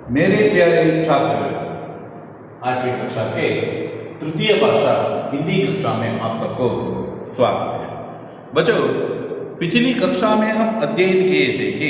मेरे प्यारे छात्र, 8वीं कक्षा के तृतीय भाषा हिंदी कक्षा में आप सबको स्वागत है। बच्चों, पिछली कक्षा में हम अध्ययन किए थे कि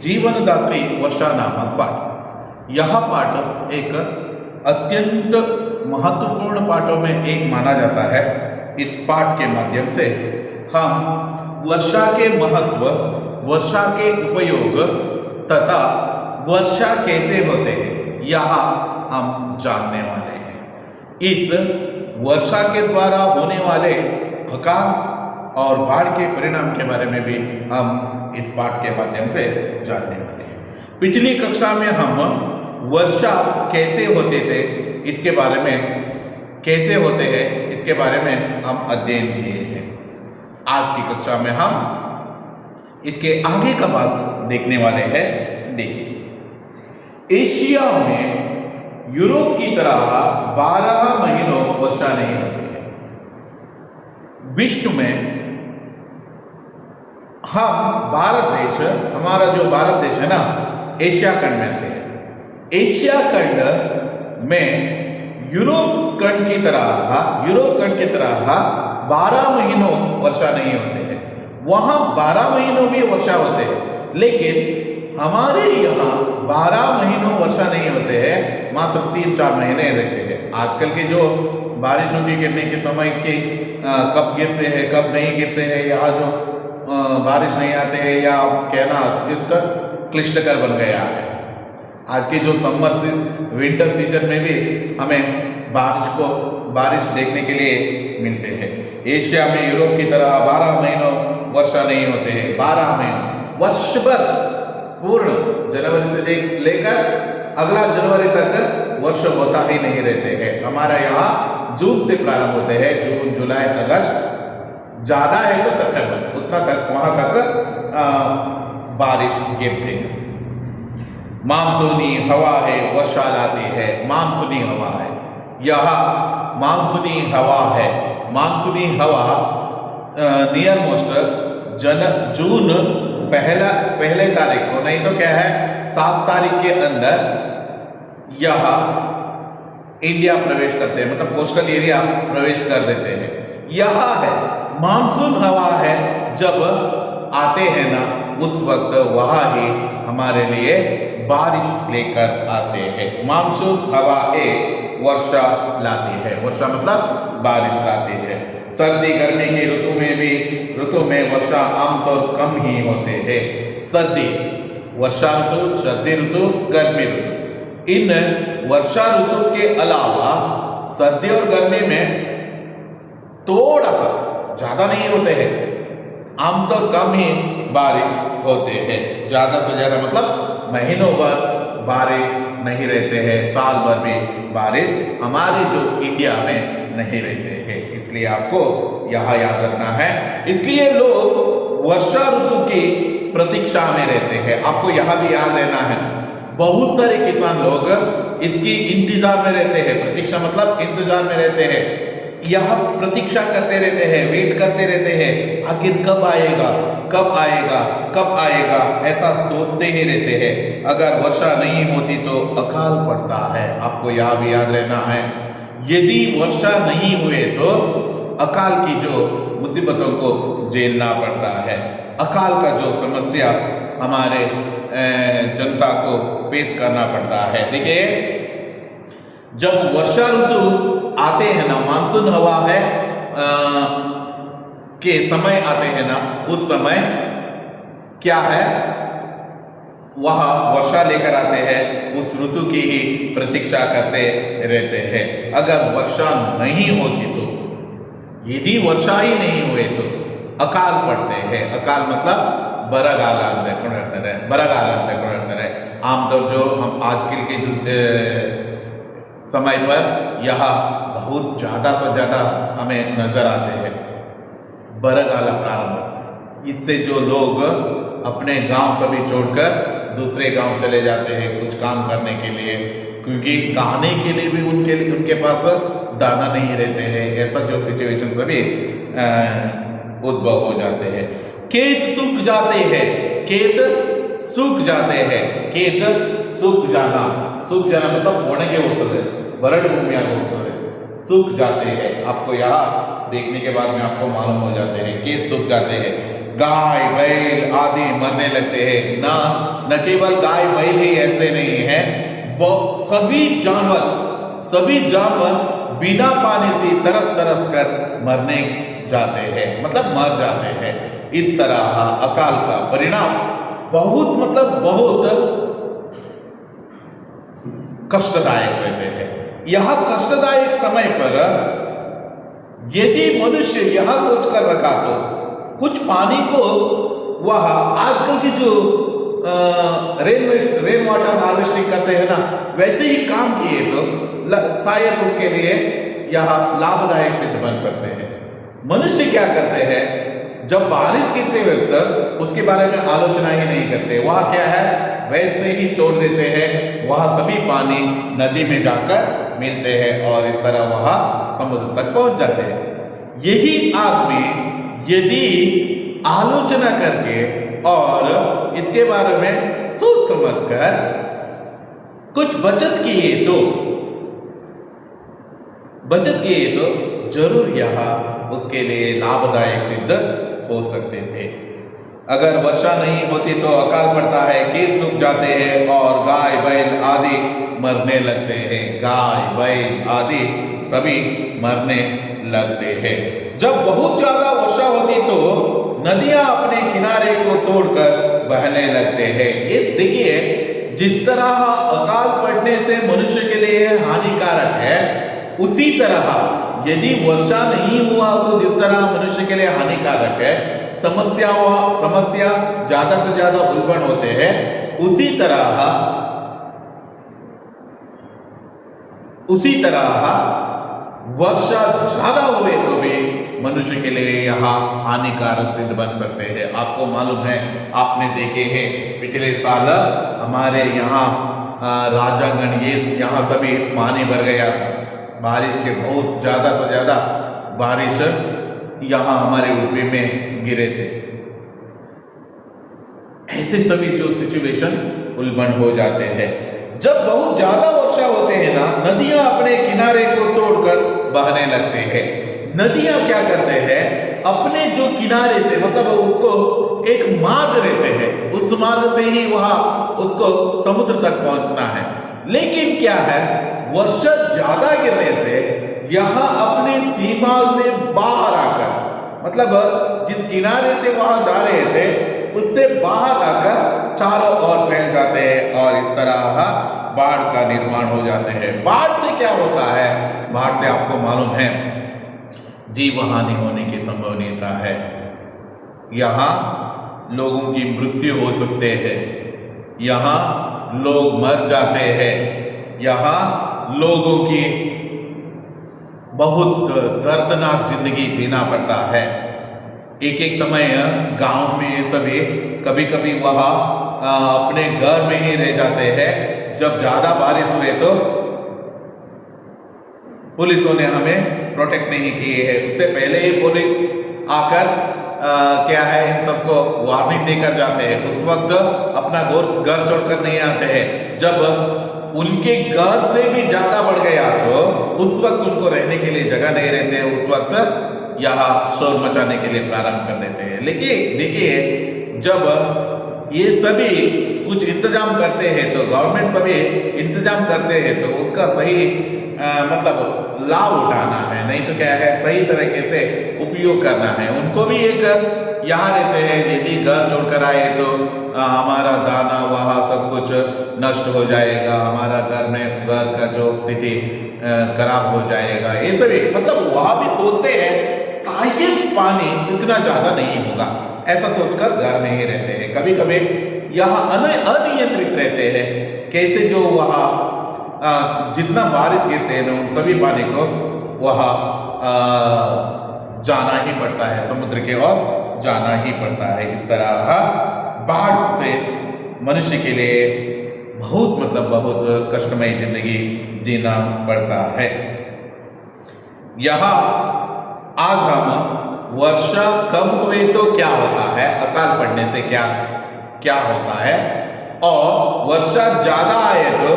जीवनदात्री वर्षा नामक पाठ। यह पाठ एक अत्यंत महत्वपूर्ण पाठों में एक माना जाता है। इस पाठ के माध्यम से हम वर्षा के महत्व, वर्षा के उपयोग तथा वर्षा कैसे होते हैं यह हम जानने वाले हैं। इस वर्षा के द्वारा होने वाले अकाल और बाढ़ के परिणाम के बारे में भी हम इस पाठ के माध्यम से जानने वाले हैं। पिछली कक्षा में हम वर्षा कैसे होते थे इसके बारे में, कैसे होते हैं इसके बारे में हम अध्ययन किए हैं। आज की कक्षा में हम इसके आगे का भाग देखने वाले हैं। देखिए, एशिया में यूरोप की तरह 12 महीनों वर्षा नहीं होती है। विश्व में हम भारत देश, हमारा जो भारत देश है ना, एशिया खंड में आते हैं। एशिया खंड में यूरोप खंड की तरह 12 महीनों वर्षा नहीं होते हैं। वहां 12 महीनों भी वर्षा होते हैं, लेकिन हमारे यहाँ 12 महीनों वर्षा नहीं होते हैं, मात्र 3-4 महीने रहते हैं। आजकल के जो बारिशों की गिरने के समय के कब गिरते हैं कब नहीं गिरते हैं, या जो बारिश नहीं आते हैं, या कहना अत्यंत क्लिष्टकर बन गया है। आज के जो विंटर सीजन में भी हमें बारिश देखने के लिए मिलते हैं। एशिया में यूरोप की तरह 12 महीनों वर्षा नहीं होते हैं। 12 महीने वर्ष भर, पूर्ण जनवरी से लेकर अगला जनवरी तक वर्ष होता ही नहीं रहते हैं। हमारा यहाँ जून से प्रारंभ होते हैं, जून, जुलाई, अगस्त, ज्यादा है तो सितंबर, उतना तक वहां तक बारिश गिरते हैं। मानसूनी हवा है, वर्षा लाती है। मानसूनी हवा है, यह मानसूनी हवा है। मानसूनी हवा नियर मोस्ट जून पहले तारीख को, नहीं तो क्या है 7 तारीख के अंदर यह इंडिया प्रवेश करते हैं, मतलब कोस्टल एरिया प्रवेश कर देते हैं। यह है मानसून हवा है। जब आते हैं ना, उस वक्त वह ही हमारे लिए बारिश लेकर आते हैं। मानसून हवा वर्षा लाती है। वर्षा मतलब बारिश लाती है। सर्दी गर्मी के ऋतु में वर्षा आमतौर कम ही होते हैं। सर्दी वर्षा ऋतु, सर्दी ऋतु, गर्मी ऋतु। इन वर्षा ऋतु के अलावा सर्दी और गर्मी में थोड़ा सा, ज्यादा नहीं होते हैं, आमतौर कम ही बारिश होते हैं। ज्यादा से ज्यादा मतलब महीनों भर बारिश नहीं रहते हैं, साल भर भी बारिश हमारे जो इंडिया में नहीं रहते हैं। इसलिए आपको यह याद रखना है। इसलिए लोग वर्षा ऋतु की प्रतीक्षा में रहते हैं। आपको यह भी याद रहना है, बहुत सारे किसान लोग इसकी इंतजार में रहते हैं। प्रतीक्षा मतलब इंतजार में रहते हैं। यह प्रतीक्षा करते रहते हैं, वेट करते रहते हैं, आखिर कब आएगा, कब आएगा, कब आएगा, ऐसा सोचते ही रहते हैं। अगर वर्षा नहीं होती तो अकाल पड़ता है। आपको यह भी याद रहना है, यदि वर्षा नहीं हुए तो अकाल की जो मुसीबतों को झेलना पड़ता है। अकाल का जो समस्या हमारे जनता को पेश करना पड़ता है। देखिए, जब वर्षा ऋतु आते हैं ना, मानसून हवा है के समय आते हैं ना, उस समय क्या है, वह वर्षा लेकर आते हैं। उस ऋतु की ही प्रतीक्षा करते रहते हैं। अगर वर्षा नहीं होती तो, यदि वर्षा ही नहीं हुए तो अकाल पड़ते हैं। अकाल मतलब ಬರಗಾಲ ಅಂತ ಹೇಳ್ತಾರೆ, ಬರಗಾಲ ಅಂತ ಹೇಳ್ತಾರೆ। आमतौर जो हम आजकल के समय पर यह बहुत ज़्यादा से ज़्यादा हमें नज़र आते हैं, बरगाला प्रारंभ। इससे जो लोग अपने गांव सभी छोड़कर दूसरे गांव चले जाते हैं कुछ काम करने के लिए, क्योंकि खाने के लिए भी उनके पास दाना नहीं रहते हैं। ऐसा जो सिचुएशन सभी उद्भव हो जाते हैं। खेत सूख जाते हैं, खेत सूख जाते हैं केत सूख जाना मतलब ಒಣಗಿ ಹೋಗ್ತದೆ बरड़ भूमि होते सूख जाते हैं। आपको यहाँ देखने के बाद में आपको मालूम हो जाते हैं खेत सूख जाते हैं। गाय बैल आदि मरने लगते हैं। न केवल गाय बैल ही ऐसे नहीं है, सभी जानवर बिना पानी से तरस कर मरने जाते हैं, मतलब मर जाते हैं। इस तरह अकाल का परिणाम बहुत कष्टदायक रहते हैं। यह कष्टदायक समय पर यदि मनुष्य यह सोचकर रखा तो कुछ पानी को वह आजकल की जो रेन वाटर हार्वेस्टिंग करते हैं ना, वैसे ही काम किए तो शायद उसके लिए यह लाभदायक सिद्ध बन सकते हैं। मनुष्य क्या करते हैं, जब बारिश गिरते वक्त उसके बारे में आलोचना ही नहीं करते, वह क्या है वैसे ही छोड़ देते हैं। वह सभी पानी नदी में जाकर मिलते हैं और इस तरह वह समुद्र तक पहुंच जाते हैं। यही आदमी यदि आलोचना करके और इसके बारे में सोच समझ कर कुछ बचत किए तो जरूर यह उसके लिए लाभदायक सिद्ध हो सकते थे। अगर वर्षा नहीं होती तो अकाल पड़ता है, खेत सूख जाते हैं और गाय बैल आदि मरने लगते हैं। गाय बैल आदि सभी मरने लगते हैं। जब बहुत ज्यादा वर्षा होती तो नदियां अपने किनारे को तोड़कर बहने लगते हैं। ये देखिए, जिस तरह अकाल पड़ने से मनुष्य के लिए हानिकारक है, उसी तरह यदि वर्षा नहीं हुआ तो जिस तरह मनुष्य के लिए हानिकारक है, समस्या ज्यादा से ज्यादा उल्बण होते हैं, उसी तरह वर्षा ज्यादा हुए तो भी मनुष्य के लिए यह हानिकारक सिद्ध बन सकते हैं। आपको मालूम है, आपने देखे हैं पिछले साल हमारे यहाँ राजागण यहाँ सभी पानी भर गया था। बारिश के बहुत ज्यादा से ज्यादा बारिश यहाँ हमारे यूपी में गिरे थे। ऐसे सभी जो सिचुएशन उल्बण हो जाते हैं। जब बहुत ज्यादा वर्षा होते हैं ना, नदियां अपने किनारे को तोड़कर बहने लगते हैं। नदियां क्या करते हैं, अपने जो किनारे से मतलब उसको एक मार्ग रहते हैं, उस मार्ग से ही वहां उसको समुद्र तक पहुंचना है। लेकिन क्या है, वर्षा ज्यादा गिरने से यहां अपनी सीमा से बाहर आकर, मतलब जिस किनारे से वहां जा रहे थे उससे बाहर आकर चारों ओर फैल जाते हैं और इस तरह बाढ़ का निर्माण हो जाते हैं। बाढ़ से क्या होता है, बाढ़ से आपको मालूम है जीव हानि होने की संभावना है। यहाँ लोगों की मृत्यु हो सकते हैं, यहाँ लोग मर जाते हैं, यहाँ लोगों की बहुत दर्दनाक जिंदगी जीना पड़ता है। एक समय गांव में सभी कभी वह अपने घर में ही रह जाते हैं। जब ज्यादा बारिश हुए तो पुलिसों ने हमें प्रोटेक्ट नहीं किए हैं, उससे पहले ही पुलिस आकर क्या है इन सबको वार्निंग देकर जाते हैं। उस वक्त अपना घर छोड़कर नहीं आते हैं। जब उनके घर से भी ज्यादा बढ़ गया तो उस वक्त उनको रहने के लिए जगह नहीं रहते, उस वक्त यहाँ शोर मचाने के लिए प्रारंभ कर देते हैं। लेकिन देखिए, जब ये सभी कुछ इंतजाम करते हैं तो गवर्नमेंट सभी इंतजाम करते हैं तो उसका सही मतलब लाभ उठाना है, नहीं तो क्या है सही तरीके से उपयोग करना है। उनको भी एक यहाँ रहते हैं, यदि घर छोड़कर आए तो हमारा दाना वहाँ सब कुछ नष्ट हो जाएगा, हमारा घर का जो स्थिति खराब हो जाएगा, ये सभी मतलब वहाँ भी सोचते हैं शायद पानी इतना ज्यादा नहीं होगा, ऐसा सोचकर घर में ही रहते हैं। कभी कभी यहाँ अनियंत्रित रहते हैं, कैसे जो वहाँ जितना बारिश गिरते हैं उन सभी पानी को वहाँ जाना ही पड़ता है, समुद्र के ओर जाना ही पड़ता है। इस तरह बाढ़ से मनुष्य के लिए बहुत कष्टमय जिंदगी जीना पड़ता है। यहाँ आज हम वर्षा कम हुए तो क्या होता है, अकाल पड़ने से क्या क्या होता है, और वर्षा ज्यादा आए तो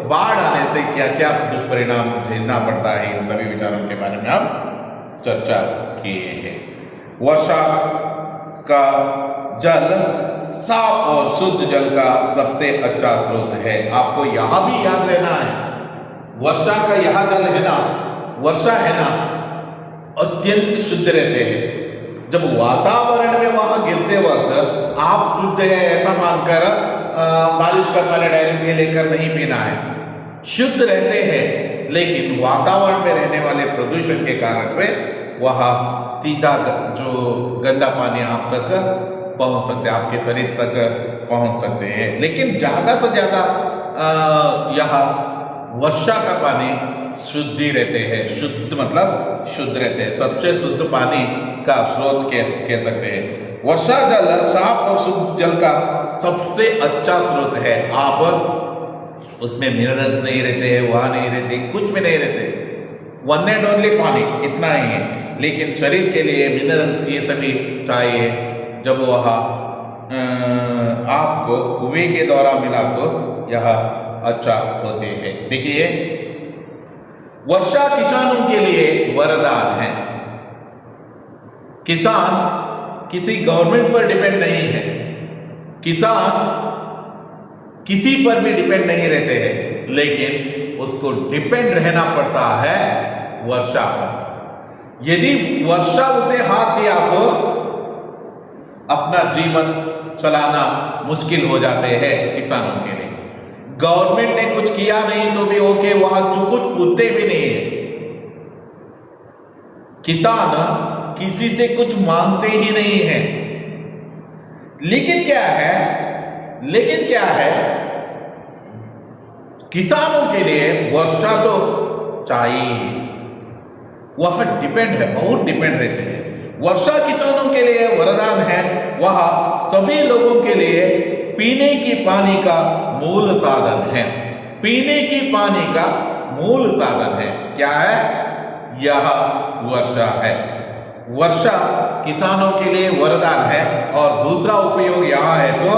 बाढ़ आने से क्या क्या दुष्परिणाम झेलना पड़ता है, इन सभी विचारों के बारे में हम चर्चा किए हैं। वर्षा का जल साफ और शुद्ध जल का सबसे अच्छा स्रोत है। आपको यहां भी याद रहना है, वर्षा का यह जल है ना, वर्षा है ना, अत्यंत शुद्ध रहते हैं। जब वातावरण में वहां गिरते वक्त आप शुद्ध है ऐसा मानकर बारिश का पानी डायरेक्टली लेकर नहीं पीना है। शुद्ध रहते हैं, लेकिन वातावरण में रहने वाले प्रदूषण के कारण से वह सीधा जो गंदा पानी आप तक पहुंच सकते हैं, आपके शरीर तक पहुंच सकते हैं। लेकिन ज्यादा से ज्यादा यह वर्षा का पानी शुद्ध ही रहते हैं। शुद्ध मतलब शुद्ध रहते हैं, सबसे शुद्ध पानी का स्रोत कह सकते हैं। वर्षा जल साफ और शुद्ध जल का सबसे अच्छा स्रोत है। आप उसमें मिनरल्स नहीं रहते हैं, वहां नहीं रहते, कुछ भी नहीं रहते, वन एंड ओनली पानी, इतना ही है। लेकिन शरीर के लिए मिनरल्स ये सभी चाहिए। जब वह आपको कुएं के द्वारा मिला तो यह अच्छा होते हैं। देखिए, वर्षा किसानों के लिए वरदान है। किसान किसी गवर्नमेंट पर डिपेंड नहीं है, किसान किसी पर भी डिपेंड नहीं रहते हैं, लेकिन उसको डिपेंड रहना पड़ता है वर्षा पर। यदि वर्षा उसे हाथ दिया तो अपना जीवन चलाना मुश्किल हो जाते हैं किसानों के लिए। गवर्नमेंट ने कुछ किया नहीं तो भी ओके, वहां कुछ पूछते भी नहीं है। किसान किसी से कुछ मांगते ही नहीं है। लेकिन क्या है, किसानों के लिए वर्षा तो चाहिए, वह डिपेंड है, बहुत डिपेंड रहते हैं। वर्षा किसानों के लिए वरदान है। वह सभी लोगों के लिए पीने की पानी का मूल साधन है। पीने की पानी का मूल साधन है। क्या है? यह वर्षा है। वर्षा किसानों के लिए वरदान है। और दूसरा उपयोग यह है तो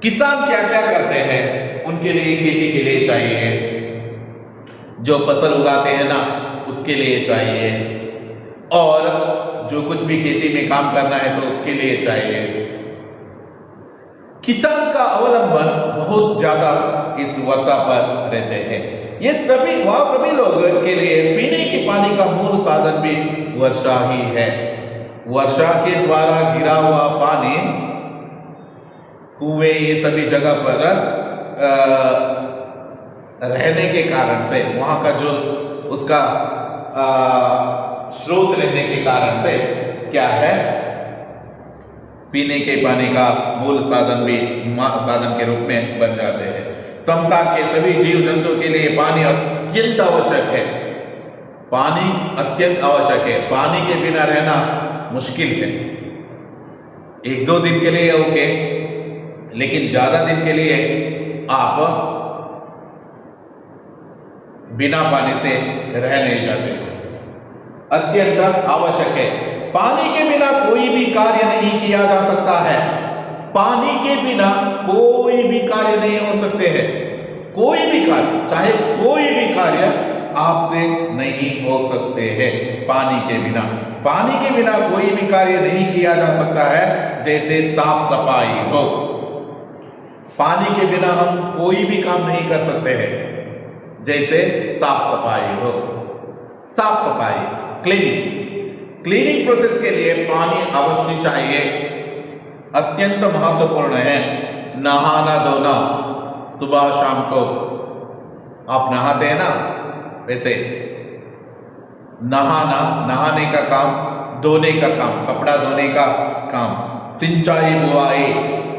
किसान क्या क्या करते हैं, उनके लिए खेती के लिए चाहिए, जो फसल उगाते हैं ना उसके लिए चाहिए, और जो कुछ भी खेती में काम करना है तो उसके लिए चाहिए। किसान का अवलंबन बहुत ज्यादा इस वर्षा पर रहते हैं। ये सभी लोग के लिए पीने के पानी का मूल साधन भी वर्षा ही है। वर्षा के द्वारा गिरा हुआ पानी कुएं ये सभी जगह पर रहने के कारण से, वहां का जो उसका स्रोत रहने के कारण से क्या है, पीने के पानी का मूल साधन भी साधन के रूप में बन जाते हैं। संसार के सभी जीव जंतु के लिए पानी अत्यंत आवश्यक है। पानी अत्यंत आवश्यक है। पानी के बिना रहना मुश्किल है। 1-2 दिन के लिए ओके, लेकिन ज्यादा दिन के लिए आप बिना पानी से रह नहीं जाते। अत्यंत आवश्यक है। पानी के बिना कोई भी कार्य नहीं किया जा सकता है। पानी के बिना कोई भी कार्य नहीं हो सकते हैं। कोई भी कार्य, चाहे कोई भी कार्य आपसे नहीं हो सकते हैं पानी के बिना। पानी के बिना कोई भी कार्य नहीं किया जा सकता है। जैसे साफ सफाई हो, पानी के बिना हम कोई भी काम नहीं कर सकते हैं। जैसे साफ सफाई हो, साफ सफाई क्लीनिंग प्रोसेस के लिए पानी अवश्य चाहिए, अत्यंत महत्वपूर्ण है। नहाना धोना, सुबह शाम को आप नहाते हैं ना, वैसे नहाने का काम, धोने का काम, कपड़ा धोने का काम, सिंचाई बुआई,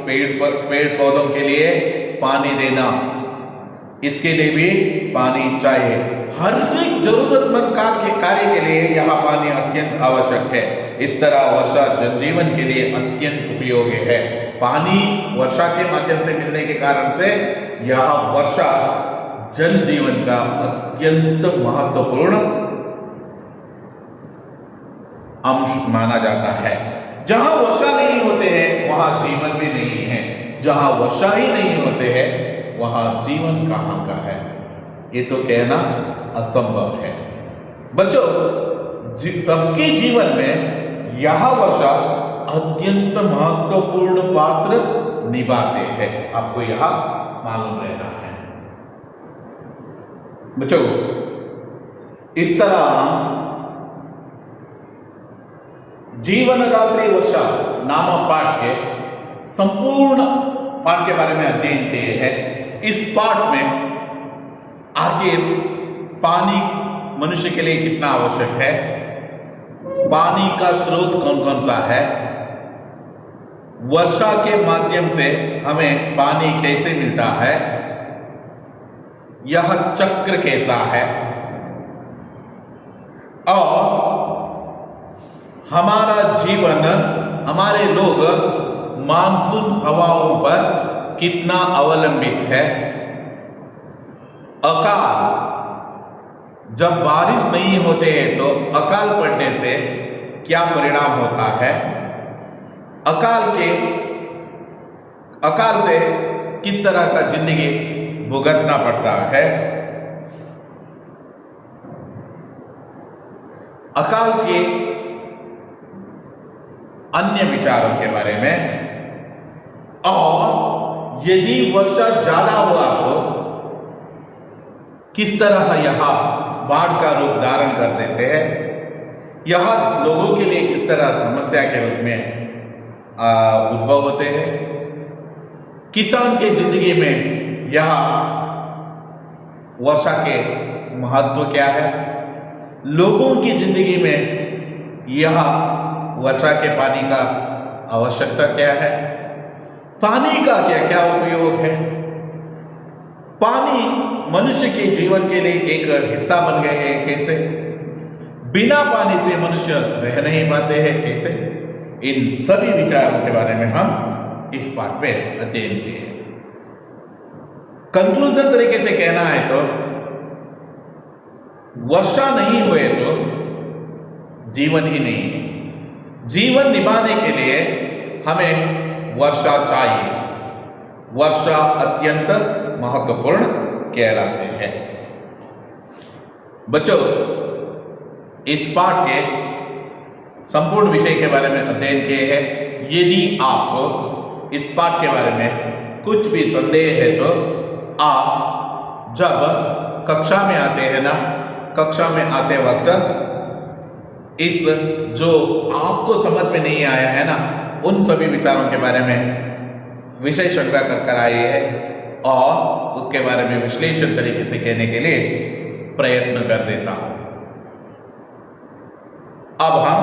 पेड़ पौधों के लिए पानी देना, इसके लिए भी पानी चाहिए। हर एक जरूरतमंद कार्य के लिए यह पानी अत्यंत आवश्यक है। इस तरह वर्षा जनजीवन के लिए अत्यंत उपयोगी है। पानी वर्षा के माध्यम से मिलने के कारण से यह वर्षा जनजीवन का अत्यंत महत्वपूर्ण अंश माना जाता है। जहां वर्षा नहीं होते हैं वहां जीवन भी नहीं है, जहां वर्षा ही नहीं होते हैं वहां जीवन कहां का है? ये तो कहना असंभव है। बच्चों, सबके जीवन में यह वर्षा अत्यंत महत्वपूर्ण पात्र निभाते हैं, आपको यह मालूम रहना है। बच्चों, इस तरह जीवनदात्री वर्षा नामक पाठ के संपूर्ण पाठ के बारे में अध्ययन किए हैं। इस पाठ में आखिर पानी मनुष्य के लिए कितना आवश्यक है, पानी का स्रोत कौन कौन सा है, वर्षा के माध्यम से हमें पानी कैसे मिलता है, यह चक्र कैसा है, और हमारा जीवन, हमारे लोग मानसून हवाओं पर कितना अवलंबित है, अकाल, जब बारिश नहीं होते हैं तो अकाल पड़ने से क्या परिणाम होता है, अकाल से किस तरह का जिंदगी भुगतना पड़ता है, अकाल के अन्य विचारों के बारे में, और यदि वर्षा ज्यादा हुआ तो किस तरह यह बाढ़ का रूप धारण कर देते हैं, यह लोगों के लिए किस तरह समस्या के रूप में उद्भव होते हैं, किसान के जिंदगी में यह वर्षा के महत्व क्या है, लोगों की जिंदगी में यह वर्षा के पानी का आवश्यकता क्या है, पानी का क्या क्या उपयोग है, पानी मनुष्य के जीवन के लिए एक हिस्सा बन गए हैं कैसे, बिना पानी से मनुष्य रह नहीं पाते हैं कैसे, इन सभी विचारों के बारे में हम इस पाठ में अध्ययन किए हैं। कंक्लूजन तरीके से कहना है तो वर्षा नहीं हुए तो जीवन ही नहीं है, जीवन निभाने के लिए हमें वर्षा चाहिए, वर्षा अत्यंत महत्वपूर्ण कहलाते हैं। बच्चों, इस पाठ के संपूर्ण विषय के बारे में अध्ययन किए हैं। यदि आपको इस पाठ के बारे में कुछ भी संदेह है तो आप जब कक्षा में आते हैं ना, कक्षा में आते वक्त इस जो आपको समझ में नहीं आया है ना, उन सभी विचारों के बारे में विषय संग्रह कर आए हैं और उसके बारे में विश्लेषण तरीके से कहने के लिए प्रयत्न कर देता हूं। अब हम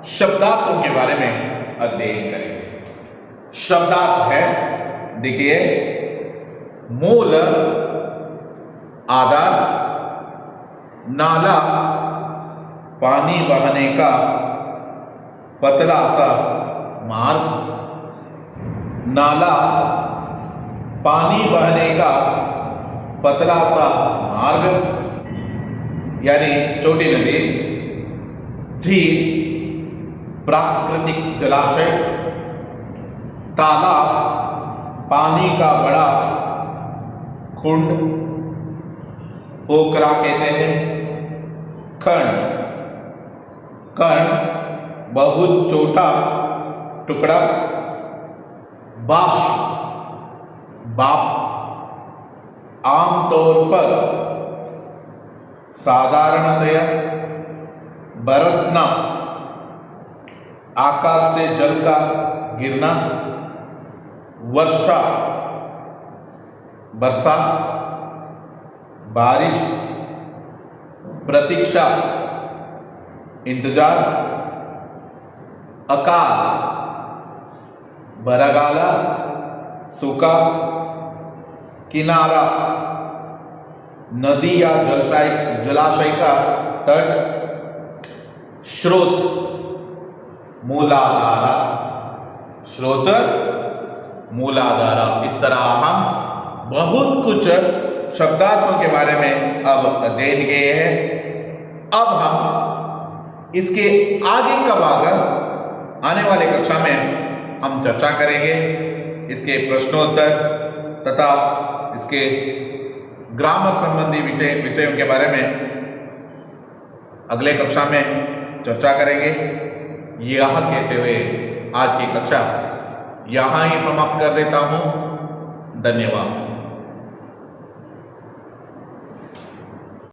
शब्दार्थों के बारे में अध्ययन करेंगे। शब्दार्थ है, देखिए, मूल, आधार, नाला, पानी बहने का पतला सा मार्ग, नाला, पानी बहने का पतला सा मार्ग यानी छोटी नदी, झील, प्राकृतिक जलाशय, तालाब, पानी का बड़ा कुंड, पोखरा कहते हैं, खंड, कण, बहुत छोटा टुकड़ा, बाष्प, बाप, आमतौर पर, साधारणतया, बरसना, आकाश से जल का गिरना, वर्षा, बरसात, बारिश, प्रतीक्षा, इंतजार, अकाल, बरगाला, सूखा, किनारा, नदी या जलाशय का तट, स्रोत, मूलाधारा, स्रोत, मूलाधारा। इस तरह हम बहुत कुछ शब्दार्थों के बारे में अब अध्ययन किए हैं। अब हम इसके आगे का भाग आने वाली कक्षा में हम चर्चा करेंगे इसके प्रश्नोत्तर तथा इसके ग्रामर संबंधी विषयों के बारे में अगले कक्षा में चर्चा करेंगे। यह कहते हुए आज की कक्षा यहाँ ही समाप्त कर देता हूँ। धन्यवाद।